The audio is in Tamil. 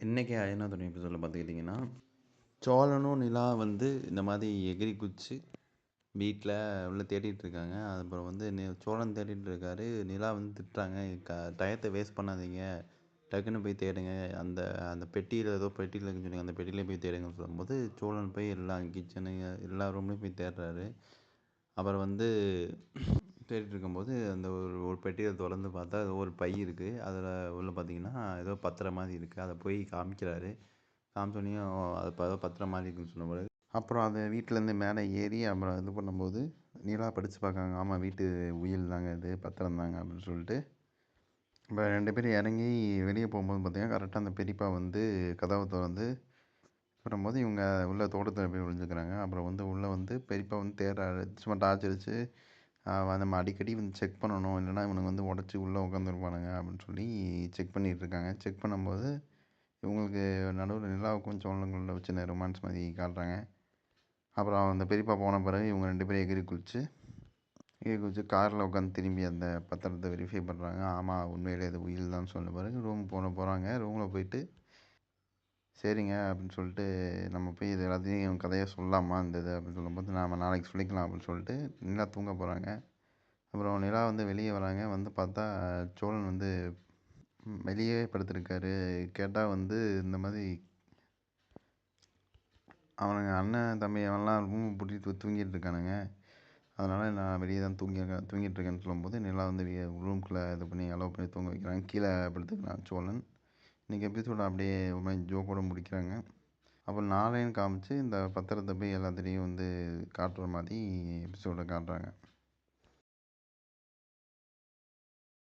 இன்னைக்கு ஐயனாதுணை எபிசோடில் பார்த்துக்கிட்டிங்கன்னா, சோழனும் நிலா வந்து இந்த மாதிரி எகிறி குதிச்சு வீட்டில் உள்ள தேடிட்டு இருக்காங்க. அப்புறம் வந்து சோழன் தேடிட்டு இருக்காரு. நிலா வந்து திட்டுறாங்க, டயத்தை வேஸ்ட் பண்ணாதீங்க, டக்குன்னு போய் தேடுங்க, அந்த அந்த பெட்டியில் ஏதோ பெட்டியில் இருக்குன்னு சொன்னீங்க, அந்த பெட்டியிலே போய் தேடுங்கன்னு சொல்லும்போது சோழன் போய் எல்லா கிச்சனு எல்லா ரூம்லேயும் போய் தேடுறாரு. அப்புறம் வந்து தேடிட்டு இருக்கும்போது அந்த ஒரு ஒரு பெட்டியை திறந்து பார்த்தா ஏதோ ஒரு பை இருக்குது. அதில் உள்ள பார்த்தீங்கன்னா ஏதோ பத்திரம் மாதிரி இருக்குது. அதை போய் காமிக்கிறாரு. காமிச்சோடனையும் அது ஏதோ பத்திரம் மாதிரி இருக்குன்னு சொன்ன பிறகு அப்புறம் அதை வீட்டிலேருந்து மேலே ஏறி அப்புறம் இது பண்ணும்போது நீலா படித்து பார்க்காங்க. ஆமாம், வீட்டு உயில் தாங்க, இது பத்திரம் தாங்க அப்படின்னு சொல்லிட்டு இப்போ 2 பேரும் இறங்கி வெளியே போகும்போது பார்த்தீங்கன்னா கரெக்டாக அந்த பெரியப்பா வந்து கதவை திறந்து வரும்போது இவங்க உள்ள தோட்டத்தில் போய் ஒழிஞ்சுக்கிறாங்க. அப்புறம் வந்து உள்ளே வந்து பெரியப்பா வந்து தேடுறாரு, சும்மா டார்ச் அடிச்சு நம்ம அடிக்கடி வந்து செக் பண்ணணும், இல்லைனா இவனுங்க வந்து உடச்சி உள்ளே உட்காந்துருப்பானுங்க அப்படின்னு சொல்லி செக் பண்ணிகிட்டு இருக்காங்க. செக் பண்ணும்போது இவங்களுக்கு நடுவில் நிலாவுக்கும் சோழனுக்குள்ள சின்ன ரொமான்ஸ் மாதிரி காட்டுறாங்க. அப்புறம் அந்த பெரியப்பா போன பிறகு இவங்க 2 பேரும் எகிறி குதிச்சு காரில் உட்காந்து திரும்பி அந்த பத்திரத்தை வெரிஃபை பண்ணுறாங்க. ஆமாம், உண்மையிலே அது உயில் தான் சொன்ன பிறகு ரூம் போகிறாங்க. ரூமில் போயிட்டு சரிங்க அப்படின்னு சொல்லிட்டு நம்ம போய் இது எல்லாத்தையும் கதையாக சொல்லலாமா இந்த இது அப்படின்னு சொல்லும்போது நாம் நாளைக்கு சொல்லிக்கலாம் அப்படின்னு சொல்லிட்டு நிலா தூங்க போகிறாங்க. அப்புறம் நிலா வந்து வெளியே வராங்க. வந்து பார்த்தா சோழன் வந்து வெளியே படுத்திருக்காரு. கேட்டால் வந்து இந்த மாதிரி அவனுங்க அண்ணன் தம்பி அவன்லாம் ரூம் பூட்டிட்டு தூங்கிட்டு இருக்கானுங்க, அதனால் நான் வெளியே தான் தூங்கிட்டு இருக்கேன்னு சொல்லும்போது நிலா வந்து ரூம்குள்ளே இது பண்ணி அலோவ் பண்ணி தூங்க வைக்கிறாங்க. கீழே படுத்துக்கிறான் சோழன். இன்றைக்கி எபிசோட அப்படியே ஒரு மாதிரி ஜோக்கோடு முடிக்கிறாங்க. அப்புறம் நாளைன்னு காமிச்சு இந்த பத்திரத்தை போய் எல்லாத்துலேயும் வந்து காட்டுற மாதிரி எபிசோடை காட்டுறாங்க.